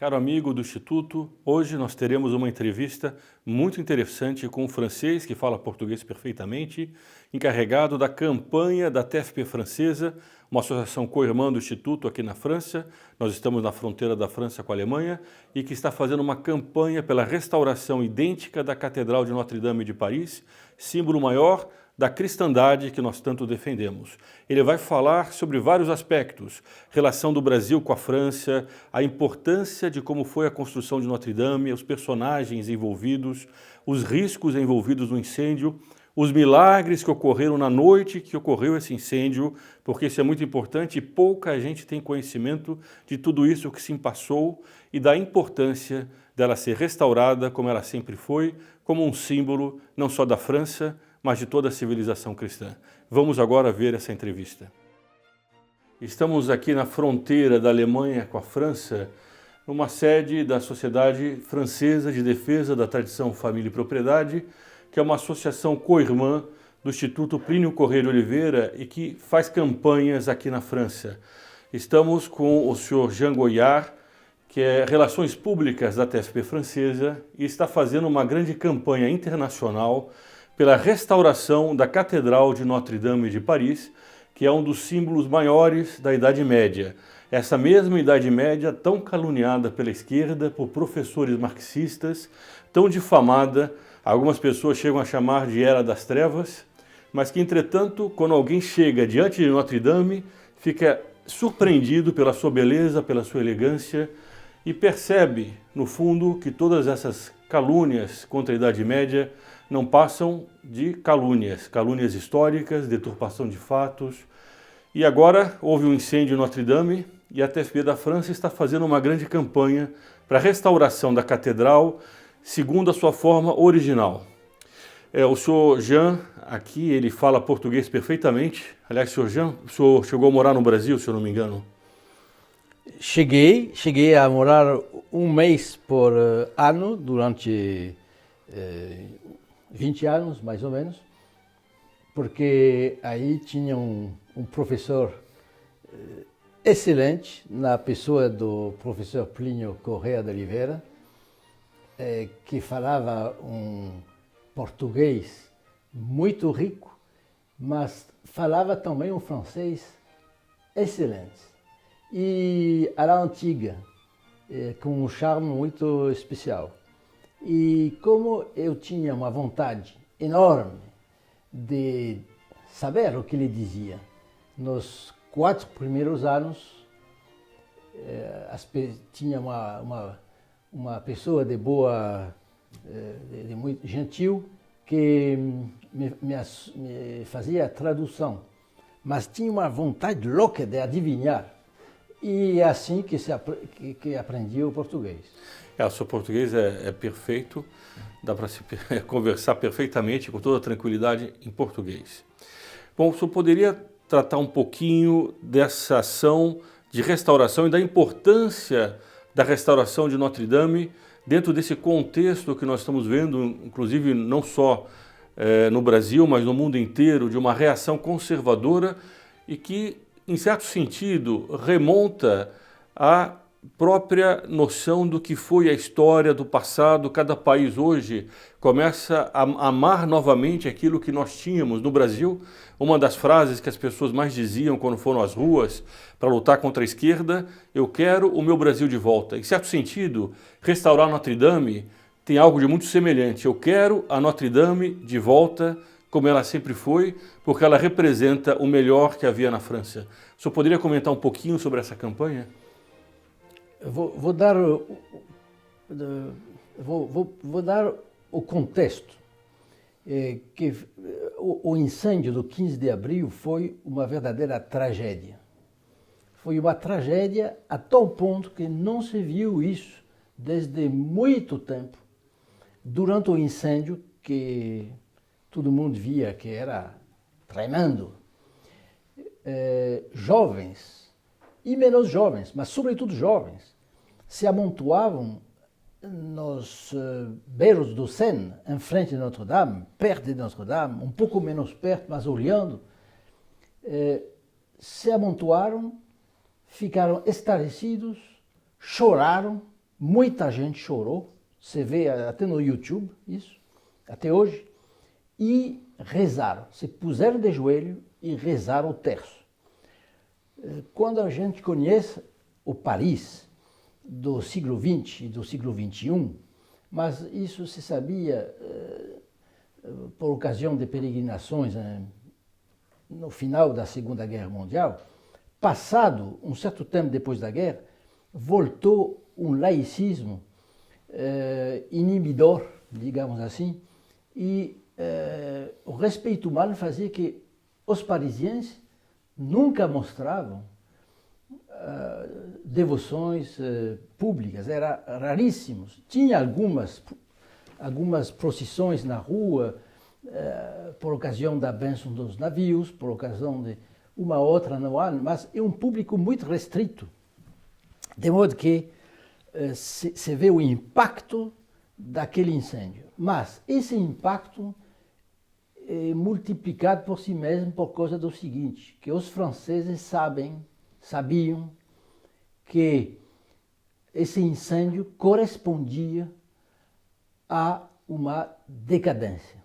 Caro amigo do Instituto, hoje nós teremos uma entrevista muito interessante com um francês que fala português perfeitamente, encarregado da campanha da TFP francesa, uma associação co-irmã do Instituto aqui na França. Nós estamos na fronteira da França com a Alemanha e que está fazendo uma campanha pela restauração idêntica da Catedral de Notre-Dame de Paris, símbolo maior da cristandade que nós tanto defendemos. Ele vai falar sobre vários aspectos, relação do Brasil com a França, a importância de como foi a construção de Notre-Dame, os personagens envolvidos, os riscos envolvidos no incêndio, os milagres que ocorreram na noite que ocorreu esse incêndio, porque isso é muito importante e pouca gente tem conhecimento de tudo isso que se passou e da importância dela ser restaurada como ela sempre foi, como um símbolo não só da França, mas de toda a civilização cristã. Vamos agora ver essa entrevista. Estamos aqui na fronteira da Alemanha com a França, numa sede da Sociedade Francesa de Defesa da Tradição, Família e Propriedade, que é uma associação co-irmã do Instituto Plínio Corrêa de Oliveira e que faz campanhas aqui na França. Estamos com o senhor Jean Goyard, que é Relações Públicas da TFP francesa e está fazendo uma grande campanha internacional pela restauração da Catedral de Notre-Dame de Paris, que é um dos símbolos maiores da Idade Média. Essa mesma Idade Média tão caluniada pela esquerda, por professores marxistas, tão difamada, algumas pessoas chegam a chamar de Era das Trevas, mas que, entretanto, quando alguém chega diante de Notre-Dame, fica surpreendido pela sua beleza, pela sua elegância, e percebe, no fundo, que todas essas calúnias contra a Idade Média não passam de calúnias históricas, deturpação de fatos. E agora houve um incêndio em Notre-Dame e a TFP da França está fazendo uma grande campanha para a restauração da catedral segundo a sua forma original. O senhor Jean, aqui, ele fala português perfeitamente. Aliás, senhor Jean, o senhor chegou a morar no Brasil, se eu não me engano? Cheguei a morar um mês por ano durante 20 anos, mais ou menos, porque aí tinha um professor excelente, na pessoa do professor Plínio Corrêa de Oliveira, que falava um português muito rico, mas falava também um francês excelente. E à la antiga, com um charme muito especial. E como eu tinha uma vontade enorme de saber o que ele dizia, nos 4 primeiros anos, tinha uma pessoa de boa, de muito gentil, que me fazia a tradução, mas tinha uma vontade louca de adivinhar. E é assim que aprendi o português. O seu português é perfeito, dá para se conversar perfeitamente, com toda tranquilidade, em português. Bom, o senhor poderia tratar um pouquinho dessa ação de restauração e da importância da restauração de Notre-Dame dentro desse contexto que nós estamos vendo, inclusive não só no Brasil, mas no mundo inteiro, de uma reação conservadora e que, em certo sentido, remonta à própria noção do que foi a história do passado. Cada país hoje começa a amar novamente aquilo que nós tínhamos no Brasil. Uma das frases que as pessoas mais diziam quando foram às ruas para lutar contra a esquerda: eu quero o meu Brasil de volta. Em certo sentido, restaurar Notre-Dame tem algo de muito semelhante. Eu quero a Notre-Dame de volta como ela sempre foi, porque ela representa o melhor que havia na França. O senhor poderia comentar um pouquinho sobre essa campanha? Vou dar o contexto. Que o incêndio do 15 de abril foi uma verdadeira tragédia. Foi uma tragédia a tal ponto que não se viu isso desde muito tempo. Durante o incêndio, que todo mundo via que era tremendo, jovens, e menos jovens, mas sobretudo jovens, se amontoavam nos beiros do Sena, em frente de Notre-Dame, perto de Notre-Dame, um pouco menos perto, mas olhando, se amontoaram, ficaram estarrecidos, choraram, muita gente chorou, você vê até no YouTube isso, até hoje, e rezaram, se puseram de joelho e rezaram o terço. Quando a gente conhece o Paris do século XX e do século XXI, mas isso se sabia por ocasião de peregrinações no final da Segunda Guerra Mundial, passado um certo tempo depois da guerra, voltou um laicismo inibidor, digamos assim, e o respeito humano fazia que os parisienses nunca mostravam devoções públicas, era raríssimos. Tinha algumas procissões na rua, por ocasião da bênção dos navios, por ocasião de uma outra no ano, mas é um público muito restrito. De modo que se vê o impacto daquele incêndio. Mas esse impacto é multiplicado por si mesmo por causa do seguinte, que os franceses sabiam que esse incêndio correspondia a uma decadência.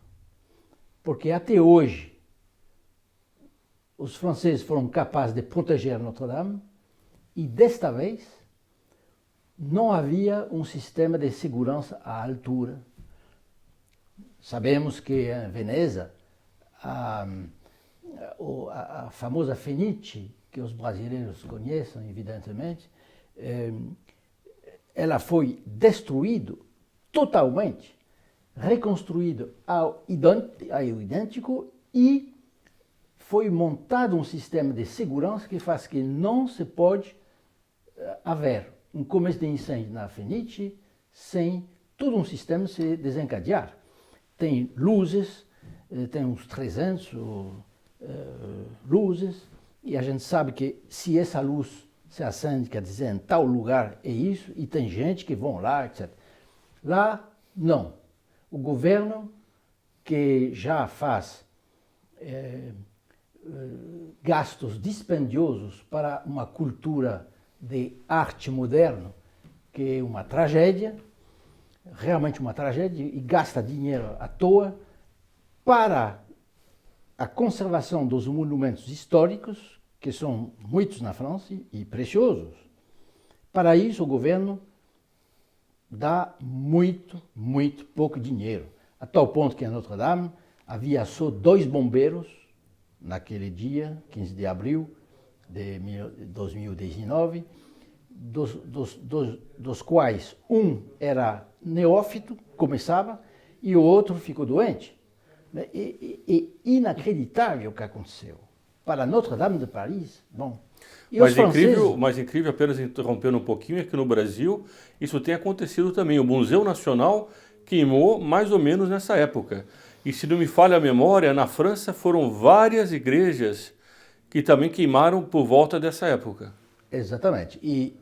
Porque até hoje os franceses foram capazes de proteger Notre-Dame e desta vez não havia um sistema de segurança à altura. Sabemos que em Veneza a famosa Fenice, que os brasileiros conhecem evidentemente, ela foi destruída totalmente, reconstruído ao idêntico e foi montado um sistema de segurança que faz que não se pode haver um começo de incêndio na Fenice sem todo um sistema se desencadear. Tem luzes, tem uns 300 luzes, e a gente sabe que se essa luz se acende, quer dizer, em tal lugar é isso, e tem gente que vão lá, etc. Lá, não. O governo, que já faz gastos dispendiosos para uma cultura de arte moderno, que é uma tragédia, realmente uma tragédia, e gasta dinheiro à toa para a conservação dos monumentos históricos, que são muitos na França e preciosos. Para isso, o governo dá muito pouco dinheiro, a tal ponto que em Notre-Dame havia só 2 bombeiros naquele dia, 15 de abril de 2019, dos quais um era neófito, começava, e o outro ficou doente. É inacreditável o que aconteceu. Para Notre-Dame de Paris, bom. E mas incrível, apenas interrompendo um pouquinho, é que no Brasil isso tem acontecido também. O Museu Nacional queimou mais ou menos nessa época. E se não me falha a memória, na França foram várias igrejas que também queimaram por volta dessa época. Exatamente. E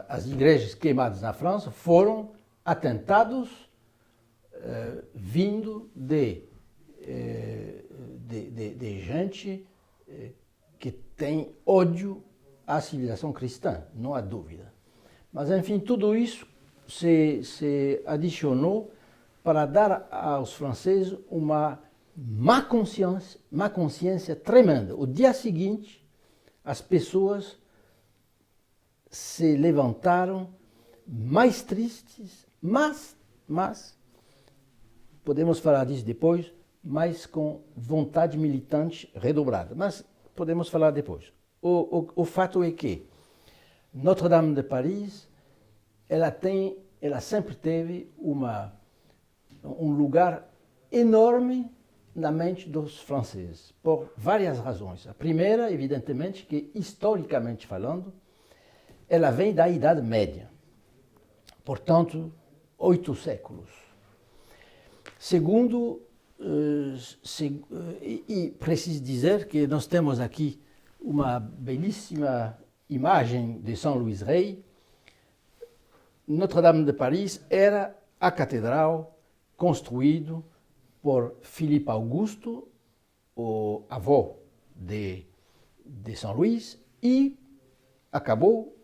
as igrejas queimadas na França foram atentados vindo de gente que tem ódio à civilização cristã, não há dúvida. Mas, enfim, tudo isso se adicionou para dar aos franceses uma má consciência tremenda. O dia seguinte, as pessoas se levantaram mais tristes, mas podemos falar disso depois, mas com vontade militante redobrada. Mas podemos falar depois. O fato é que Notre-Dame de Paris, ela sempre teve um lugar enorme na mente dos franceses, por várias razões. A primeira, evidentemente, que historicamente falando, ela vem da Idade Média, portanto, 8 séculos. Segundo, e preciso dizer que nós temos aqui uma belíssima imagem de São Luís Rei. Notre-Dame de Paris era a catedral construída por Philippe Augusto, o avô de São Luís, e acabou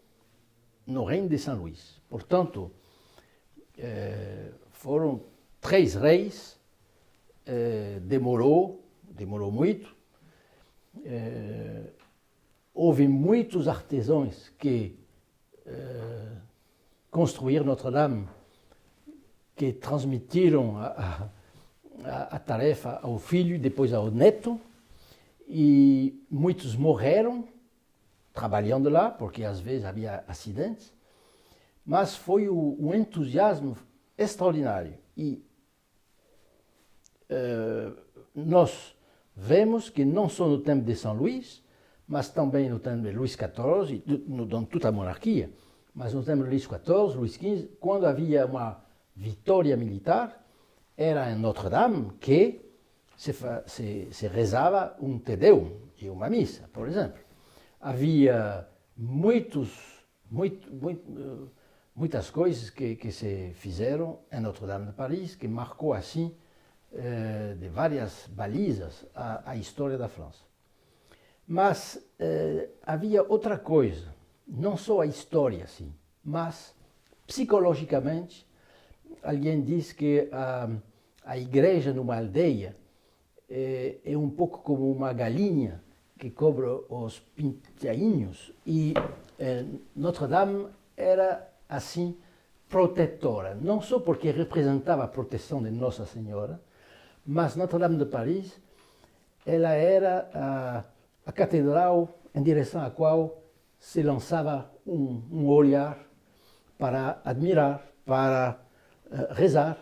no reino de São Luís. Portanto, foram 3 reis, demorou muito. Houve muitos artesãos que construíram Notre-Dame, que transmitiram a tarefa ao filho e depois ao neto, e muitos morreram trabalhando lá, porque às vezes havia acidentes, mas foi um entusiasmo extraordinário. E nós vemos que não só no tempo de São Luís, mas também no tempo de Luís XIV, em toda a monarquia, mas no tempo de Luís XIV, Luís XV, quando havia uma vitória militar, era em Notre-Dame que se rezava um Te Deum e uma missa, por exemplo. Havia muitas coisas que se fizeram em Notre-Dame de Paris, que marcou assim, de várias balizas, a história da França. Mas havia outra coisa, não só a história, assim, mas psicologicamente, alguém diz que a igreja numa aldeia é um pouco como uma galinha que cobre os pintainhos, e Notre-Dame era assim protetora, não só porque representava a proteção de Nossa Senhora, mas Notre-Dame de Paris, ela era a catedral em direção à qual se lançava um olhar para admirar, para rezar.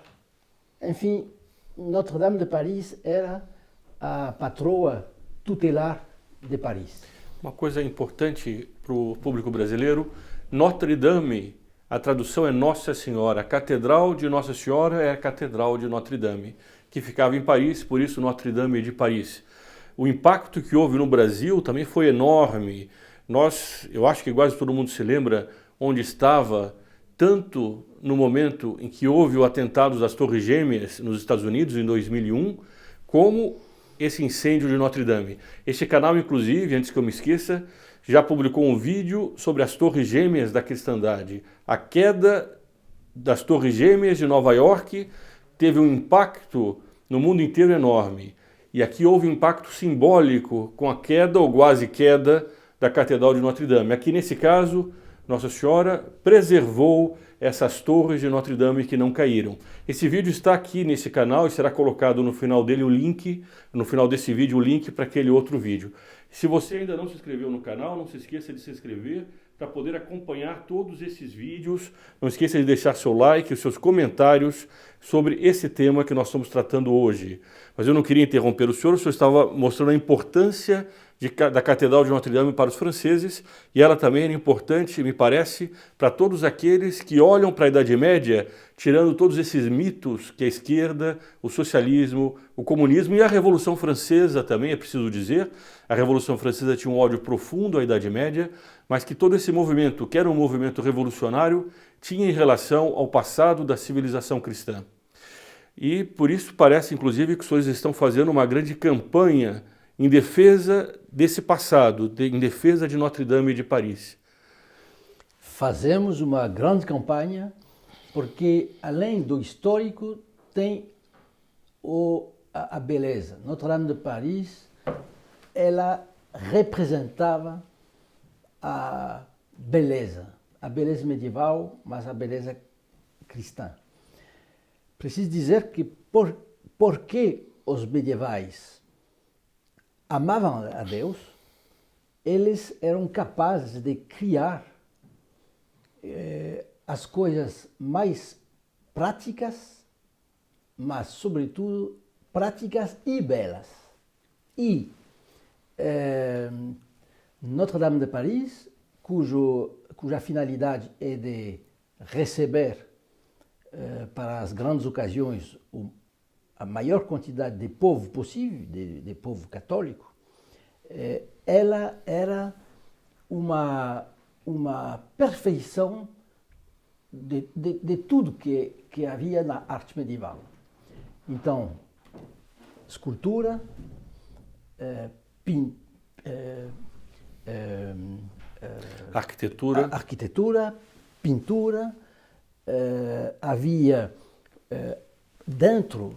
Enfim, Notre-Dame de Paris era a patroa tutelar de Paris. Uma coisa importante para o público brasileiro, Notre-Dame, a tradução é Nossa Senhora. A Catedral de Nossa Senhora é a Catedral de Notre-Dame, que ficava em Paris, por isso Notre-Dame de Paris. O impacto que houve no Brasil também foi enorme. Eu acho que quase todo mundo se lembra onde estava, tanto no momento em que houve o atentado das Torres Gêmeas nos Estados Unidos, em 2001, como esse incêndio de Notre-Dame. Este canal, inclusive, antes que eu me esqueça, já publicou um vídeo sobre as Torres Gêmeas da cristandade. A queda das Torres Gêmeas de Nova York teve um impacto no mundo inteiro enorme. E aqui houve um impacto simbólico com a queda ou quase queda da Catedral de Notre-Dame. Aqui, nesse caso, Nossa Senhora preservou essas torres de Notre-Dame que não caíram. Esse vídeo está aqui nesse canal e será colocado no final dele o link, no final desse vídeo, o link para aquele outro vídeo. Se você ainda não se inscreveu no canal, não se esqueça de se inscrever para poder acompanhar todos esses vídeos. Não esqueça de deixar seu like, os seus comentários sobre esse tema que nós estamos tratando hoje. Mas eu não queria interromper o senhor estava mostrando a importância da Catedral de Notre-Dame para os franceses, e ela também era importante, me parece, para todos aqueles que olham para a Idade Média, tirando todos esses mitos que a esquerda, o socialismo, o comunismo e a Revolução Francesa também, é preciso dizer, a Revolução Francesa tinha um ódio profundo à Idade Média, mas que todo esse movimento, que era um movimento revolucionário, tinha em relação ao passado da civilização cristã. E por isso parece, inclusive, que os senhores estão fazendo uma grande campanha em defesa desse passado, em defesa de Notre-Dame de Paris. Fazemos uma grande campanha porque, além do histórico, tem a beleza. Notre-Dame de Paris, ela representava a beleza medieval, mas a beleza cristã. Preciso dizer que porque os medievais amavam a Deus, eles eram capazes de criar as coisas mais práticas, mas, sobretudo, práticas e belas. E Notre-Dame de Paris, cuja finalidade é de receber para as grandes ocasiões a maior quantidade de povo possível, de povo católico, ela era uma perfeição de tudo que havia na arte medieval. Então, escultura, arquitetura, pintura, havia dentro,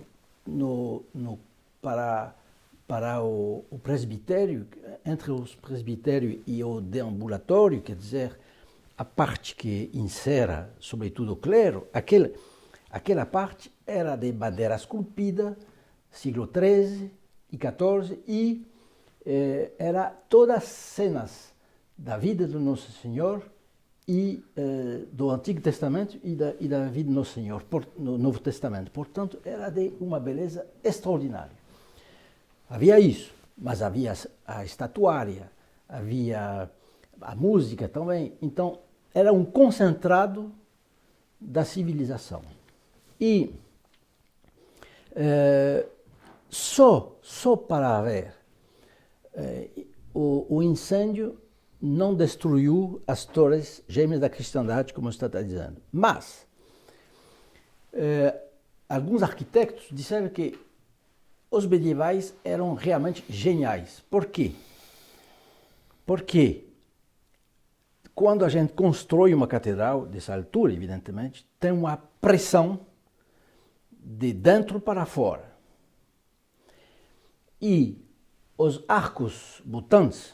para o presbitério, entre o presbitério e o deambulatório, quer dizer, a parte que insera, sobretudo, o clero, aquela parte era de madeira esculpida, século XIII e XIV, e era todas cenas da vida do Nosso Senhor e do Antigo Testamento e da vida do Nosso Senhor no Novo Testamento. Portanto, era de uma beleza extraordinária. Havia isso, mas havia a estatuária, havia a música também. Então, era um concentrado da civilização. E só para ver, o incêndio não destruiu as torres gêmeas da cristandade, como você está dizendo. Mas, alguns arquitetos disseram que os medievais eram realmente geniais. Por quê? Porque quando a gente constrói uma catedral dessa altura, evidentemente, tem uma pressão de dentro para fora. E os arcos botantes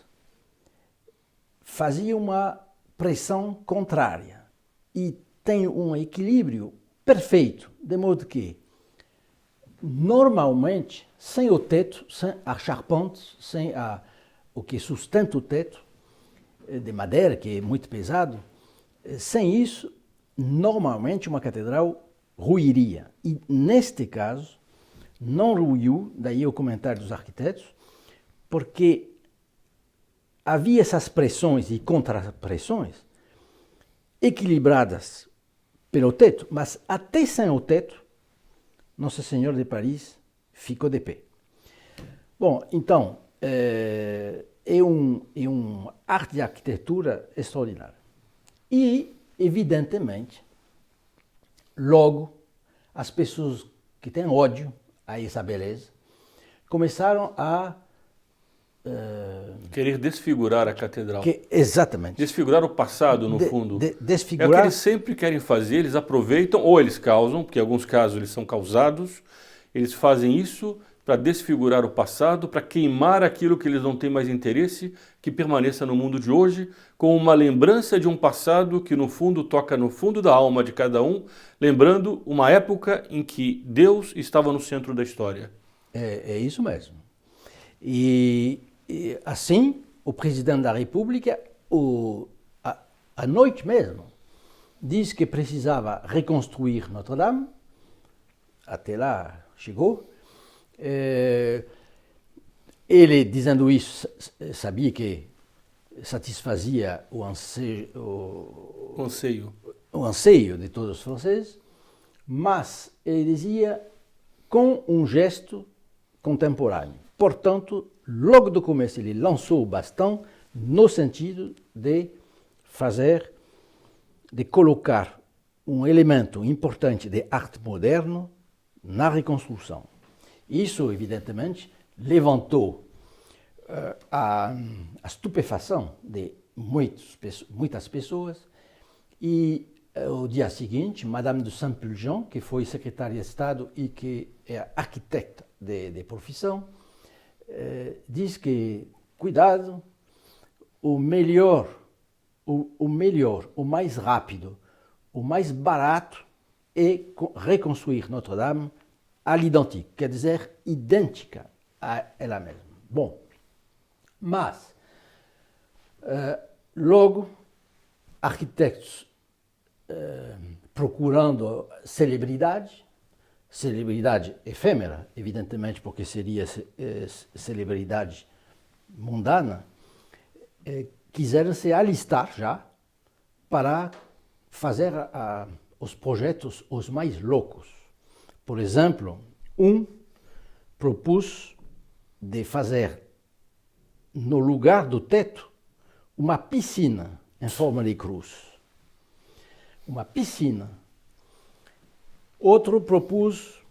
faziam uma pressão contrária. E tem um equilíbrio perfeito, de modo que, normalmente, sem o teto, sem a charpente, sem o que sustenta o teto, de madeira, que é muito pesado, sem isso, normalmente uma catedral ruiria. E, neste caso, não ruiu, daí o comentário dos arquitetos, porque havia essas pressões e contrapressões equilibradas pelo teto, mas até sem o teto, Nossa Senhora de Paris ficou de pé. Bom, então, é um arte de arquitetura extraordinária. E, evidentemente, logo, as pessoas que têm ódio a essa beleza começaram a querer desfigurar a catedral. Exatamente. Desfigurar o passado, no fundo. Desfigurar... É o que eles sempre querem fazer, eles aproveitam, ou eles causam, porque em alguns casos eles são causados, eles fazem isso para desfigurar o passado, para queimar aquilo que eles não têm mais interesse, que permaneça no mundo de hoje, com uma lembrança de um passado que no fundo toca no fundo da alma de cada um, lembrando uma época em que Deus estava no centro da história. É isso mesmo. E assim, o presidente da República, à noite mesmo, disse que precisava reconstruir Notre-Dame. Até lá chegou. Ele, dizendo isso, sabia que satisfazia o anseio de todos os franceses, mas ele dizia com um gesto contemporâneo. Portanto, logo do começo ele lançou o bastão no sentido de colocar um elemento importante de arte moderno na reconstrução. Isso, evidentemente, levantou a estupefação de muitas pessoas e o dia seguinte, Madame de Saint-Pulgent, que foi secretária de Estado e que é arquitecta de profissão, diz que, cuidado, o melhor, o mais rápido, o mais barato é reconstruir Notre-Dame à l'identique, quer dizer, idêntica a ela mesma. Bom, mas, logo, arquitetos procurando celebridade efêmera, evidentemente, porque seria celebridade mundana, quiseram se alistar já para fazer os projetos os mais loucos. Por exemplo, propôs de fazer, no lugar do teto, uma piscina em forma de cruz. Uma piscina. Outro propôs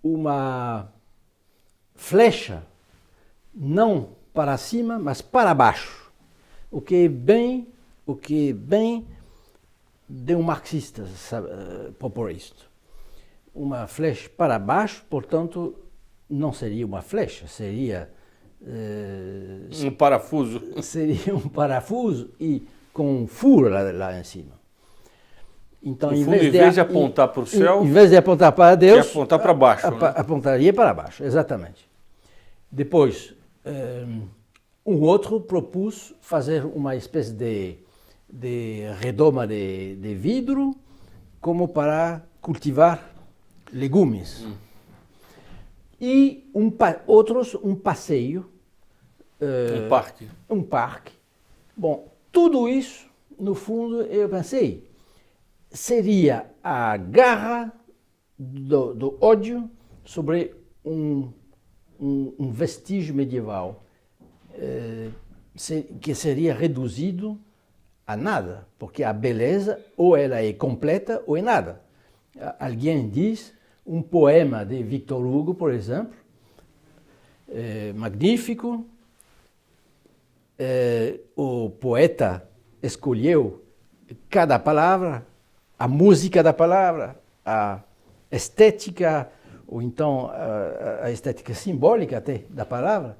uma flecha, não para cima, mas para baixo, o que é bem de um marxista propor isto. Uma flecha para baixo, portanto, não seria uma flecha, seria... um parafuso. Seria um parafuso e com um furo lá em cima. Então, no fundo, em vez de apontar para o céu... Em vez de apontar para Deus... apontar para baixo. Né? Apontaria para baixo, exatamente. Depois, um outro propôs fazer uma espécie de redoma de vidro como para cultivar legumes. E outros um passeio. Um parque. Um parque. Bom, tudo isso, no fundo, eu pensei, seria a garra do ódio sobre um vestígio medieval que seria reduzido a nada, porque a beleza ou ela é completa ou é nada. Alguém diz, um poema de Victor Hugo, por exemplo, magnífico, o poeta escolheu cada palavra, a música da palavra, a estética, ou então a estética simbólica até da palavra,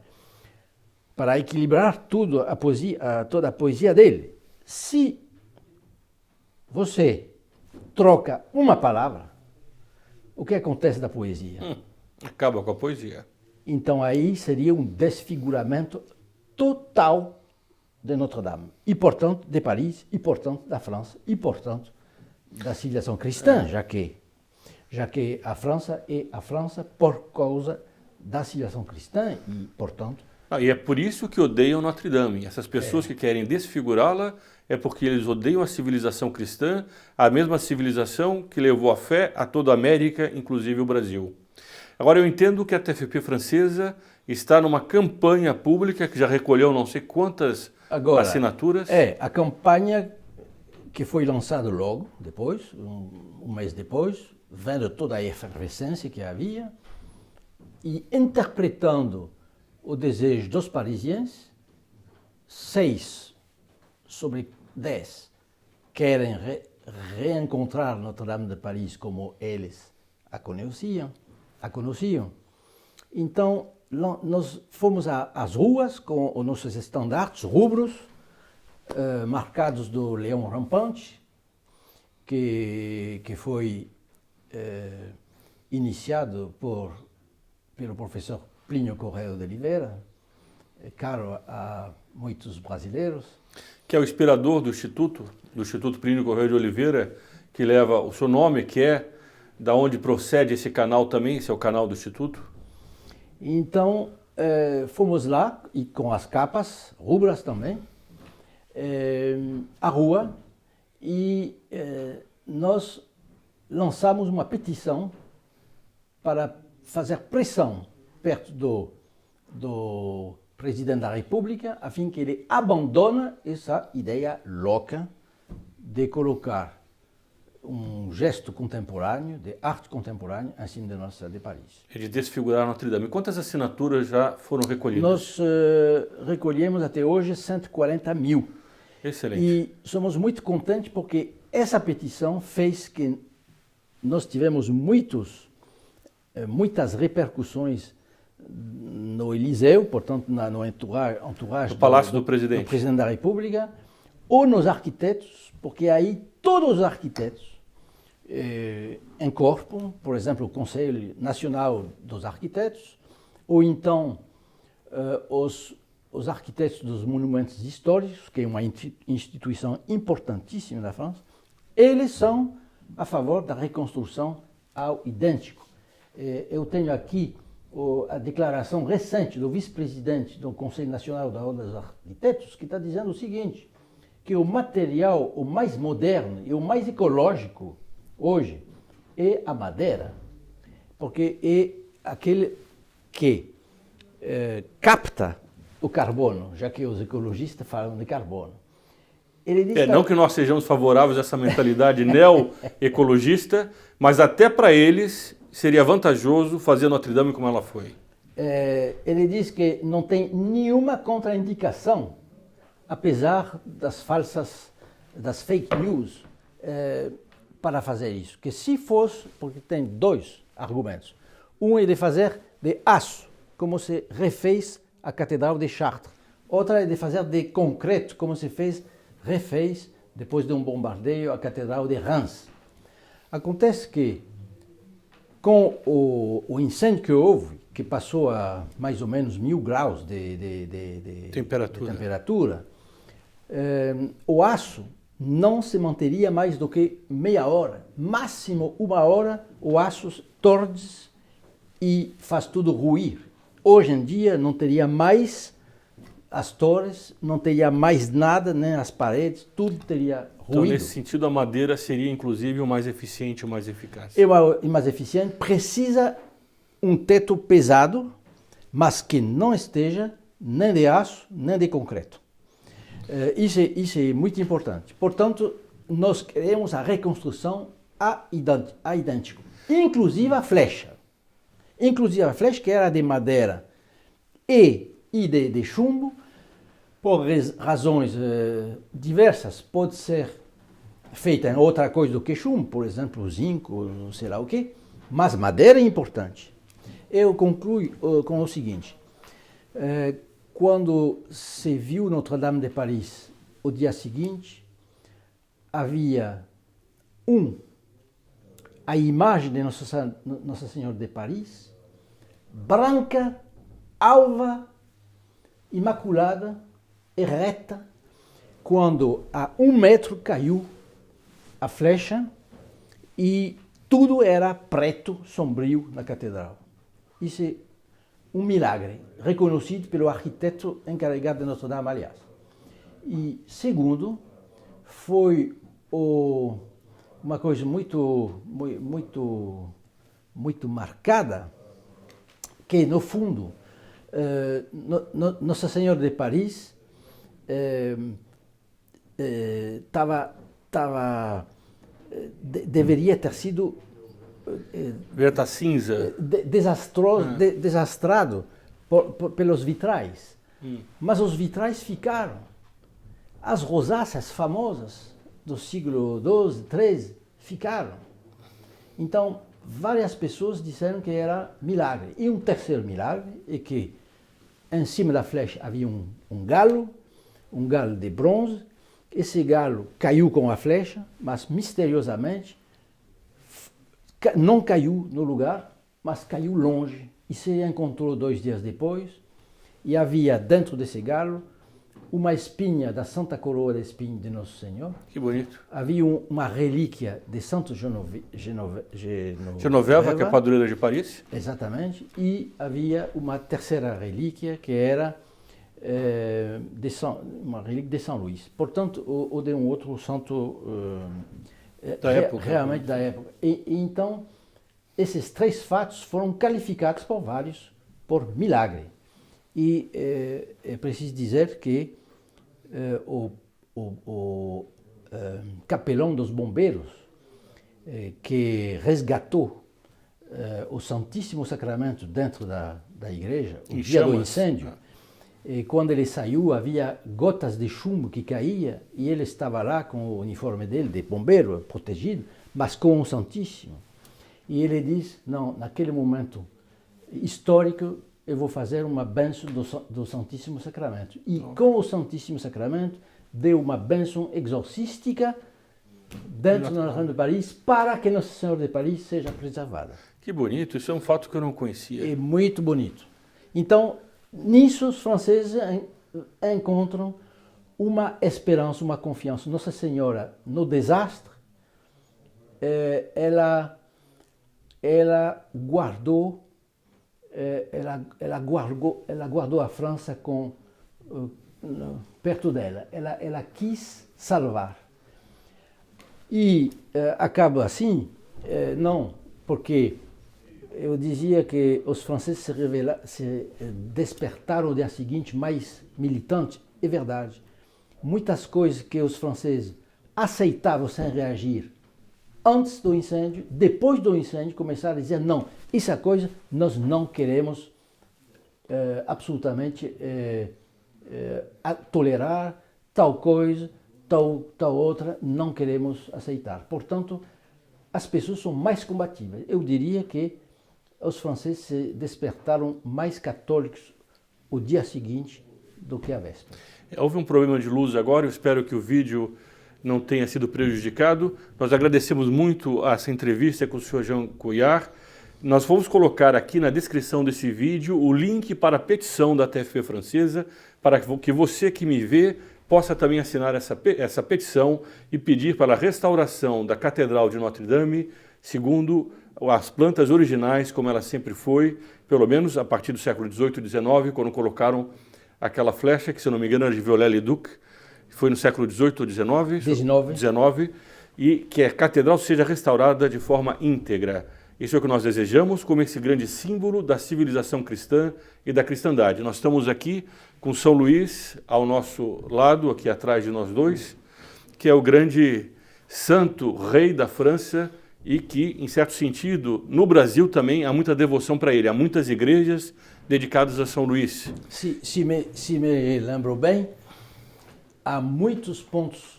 para equilibrar tudo, toda a poesia dele. Se você troca uma palavra, o que acontece da poesia? Acaba com a poesia. Então aí seria um desfiguramento total de Notre-Dame, e portanto de Paris, e portanto da França, e portanto da civilização cristã, já que a França é a França por causa da civilização cristã e portanto... E é por isso que odeiam Notre-Dame. Essas pessoas que querem desfigurá-la é porque eles odeiam a civilização cristã, a mesma civilização que levou a fé a toda a América, inclusive o Brasil. Agora eu entendo que a TFP francesa está numa campanha pública que já recolheu não sei quantas assinaturas. A campanha que foi lançada logo depois, um mês depois, vendo toda a efervescência que havia e interpretando o desejo dos parisienses, 6 sobre 10 querem reencontrar Notre-Dame de Paris como eles a conheciam. Então, nós fomos às ruas com os nossos estandartes rubros, marcados do leão rampante, que foi iniciado pelo professor Plínio Correia de Oliveira, caro a muitos brasileiros. Que é o inspirador do Instituto Plínio Correia de Oliveira, que leva o seu nome, que é da onde procede esse canal também, esse é o canal do Instituto? Então, fomos lá, e com as capas rubras também, à rua, e nós lançamos uma petição para fazer pressão perto do presidente da República, a fim que ele abandone essa ideia louca de colocar um gesto contemporâneo, de arte contemporânea, em cima da Nossa Senhora de Paris. É de desfigurar Notre-Dame. Quantas assinaturas já foram recolhidas? Nós recolhemos até hoje 140 mil. Excelente. E somos muito contentes porque essa petição fez que nós tivemos muitas repercussões no Eliseu, portanto no entourage do Palácio do Presidente. Do Presidente da República, ou nos arquitetos, porque aí todos os arquitetos incorporam, por exemplo, o Conselho Nacional dos Arquitetos, ou então os arquitetos dos monumentos históricos, que é uma instituição importantíssima da França, eles são a favor da reconstrução ao idêntico. Eu tenho aqui a declaração recente do vice-presidente do Conselho Nacional da Ordem dos Arquitetos, que está dizendo o seguinte, que o material o mais moderno e o mais ecológico hoje é a madeira, porque é aquele que capta o carbono, já que os ecologistas falam de carbono. Ele diz não que nós sejamos favoráveis a essa mentalidade neo-ecologista, mas até para eles seria vantajoso fazer Notre-Dame como ela foi. Ele diz que não tem nenhuma contraindicação, apesar das fake news para fazer isso. Que se fosse, porque tem dois argumentos. Um é de fazer de aço, como se refez a Catedral de Chartres. Outra é de fazer de concreto, como se refez, depois de um bombardeio, a Catedral de Reims. Acontece que, com o incêndio que houve, que passou a mais ou menos 1000 graus de temperatura, o aço não se manteria mais do que meia hora, máximo 1 hora, o aço torde e faz tudo ruir. Hoje em dia não teria mais as torres, não teria mais nada, nem as paredes, tudo teria ruído. Então, nesse sentido, a madeira seria, inclusive, o mais eficiente, o mais eficaz. E mais eficiente, precisa um teto pesado, mas que não esteja nem de aço, nem de concreto. Isso é muito importante. Portanto, nós queremos a reconstrução a idêntico. Inclusive a flecha. Inclusive a flecha, que era de madeira e de chumbo, por razões diversas, pode ser feita em outra coisa do que chumbo, por exemplo, zinco, não sei lá o quê, mas madeira é importante. Eu concluo com o seguinte, quando se viu Notre-Dame de Paris o dia seguinte, havia a imagem de Nossa Senhora de Paris, branca, alva, imaculada e reta, quando a 1 metro caiu a flecha e tudo era preto, sombrio na catedral. Isso é um milagre, reconhecido pelo arquiteto encarregado de Notre-Dame, aliás. E segundo, foi uma coisa muito marcada, que no fundo, Nossa Senhora de Paris deveria ter sido Verde cinza. Desastrado pelos vitrais. Mas os vitrais ficaram. As rosáceas famosas do século XII, XIII ficaram. Então, várias pessoas disseram que era milagre. E um terceiro milagre é que em cima da flecha havia um galo de bronze. Esse galo caiu com a flecha, mas misteriosamente não caiu no lugar, mas caiu longe. E se encontrou 2 dias depois, e havia dentro desse galo uma espinha da Santa Coroa de Espinho de Nosso Senhor. Que bonito. Havia uma relíquia de Santo Genoveva, que é a padroeira de Paris. Exatamente. E havia uma terceira relíquia que era uma relíquia de São Luís. Portanto, ou de um outro santo da época, realmente da época. E então, esses 3 fatos foram qualificados por vários por milagre. E é preciso dizer que o capelão dos bombeiros, que resgatou o Santíssimo Sacramento dentro da igreja, o dia do incêndio, e quando ele saiu havia gotas de chumbo que caía e ele estava lá com o uniforme dele de bombeiro, protegido, mas com o Santíssimo. E ele diz, não, naquele momento histórico, eu vou fazer uma bênção do Santíssimo Sacramento. E com o Santíssimo Sacramento, deu uma bênção exorcística dentro da Notre-Dame de Paris para que Nossa Senhora de Paris seja preservada. Que bonito, isso é um fato que eu não conhecia. É muito bonito. Então, nisso os franceses encontram uma esperança, uma confiança. Nossa Senhora, no desastre, ela guardou a França perto dela. Ela quis salvar. E acaba assim? Não, porque eu dizia que os franceses se despertaram no dia seguinte mais militantes. É verdade. Muitas coisas que os franceses aceitavam sem reagir antes do incêndio, depois do incêndio, começaram a dizer não, essa coisa nós não queremos absolutamente tolerar, tal coisa, tal outra não queremos aceitar. Portanto, as pessoas são mais combativas. Eu diria que os franceses se despertaram mais católicos o dia seguinte do que a véspera. Houve um problema de luz agora, eu espero que o vídeo não tenha sido prejudicado. Nós agradecemos muito essa entrevista com o Sr. Jean Couillard. Nós vamos colocar aqui na descrição desse vídeo o link para a petição da TFP francesa, para que você que me vê possa também assinar essa petição e pedir para a restauração da Catedral de Notre-Dame, segundo as plantas originais, como ela sempre foi, pelo menos a partir do século XVIII e XIX, quando colocaram aquela flecha, que se não me engano era de Viollet-le-Duc, foi no século XVIII ou XIX, e que a catedral seja restaurada de forma íntegra. Isso é o que nós desejamos como esse grande símbolo da civilização cristã e da cristandade. Nós estamos aqui com São Luís ao nosso lado, aqui atrás de nós dois, que é o grande santo rei da França e que, em certo sentido, no Brasil também há muita devoção para ele. Há muitas igrejas dedicadas a São Luís. Se me lembro bem, há muitos pontos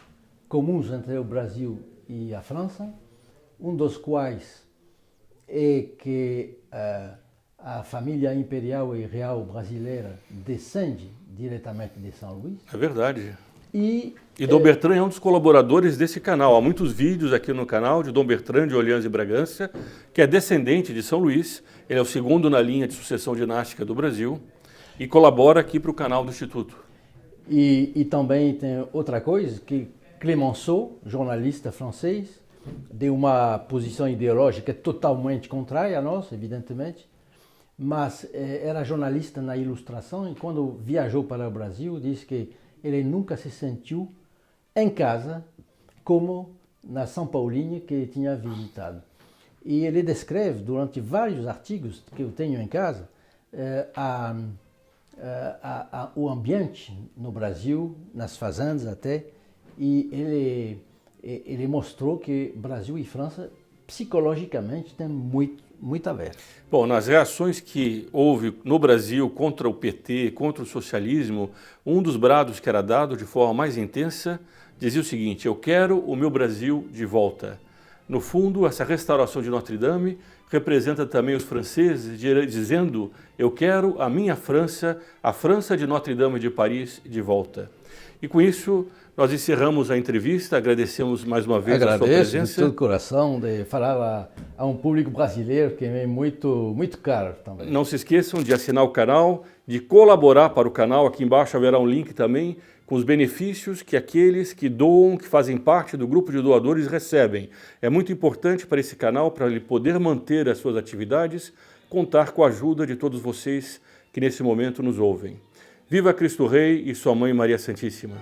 comuns entre o Brasil e a França, um dos quais é que a família imperial e real brasileira descende diretamente de São Luís. É verdade. E Dom Bertrand é um dos colaboradores desse canal. Há muitos vídeos aqui no canal de Dom Bertrand de Orleans e Bragança, que é descendente de São Luís. Ele é o segundo na linha de sucessão dinástica do Brasil e colabora aqui para o canal do Instituto. E também tem outra coisa, que Clemenceau, jornalista francês, de uma posição ideológica totalmente contrária a nós, evidentemente, mas era jornalista na Ilustração e quando viajou para o Brasil disse que ele nunca se sentiu em casa como na São Paulinha que tinha visitado. E ele descreve durante vários artigos que eu tenho em casa o ambiente no Brasil, nas fazendas até, e ele mostrou que Brasil e França psicologicamente têm muito a ver. Bom, nas reações que houve no Brasil contra o PT, contra o socialismo, um dos brados que era dado de forma mais intensa dizia o seguinte: eu quero o meu Brasil de volta. No fundo, essa restauração de Notre-Dame representa também os franceses dizendo: eu quero a minha França, a França de Notre-Dame de Paris de volta. E com isso, nós encerramos a entrevista, agradecemos mais uma vez a sua presença. Agradeço de todo o coração de falar a um público brasileiro que é muito caro também. Não se esqueçam de assinar o canal, de colaborar para o canal. Aqui embaixo haverá um link também com os benefícios que aqueles que doam, que fazem parte do grupo de doadores recebem. É muito importante para esse canal, para ele poder manter as suas atividades, contar com a ajuda de todos vocês que nesse momento nos ouvem. Viva Cristo Rei e sua Mãe Maria Santíssima!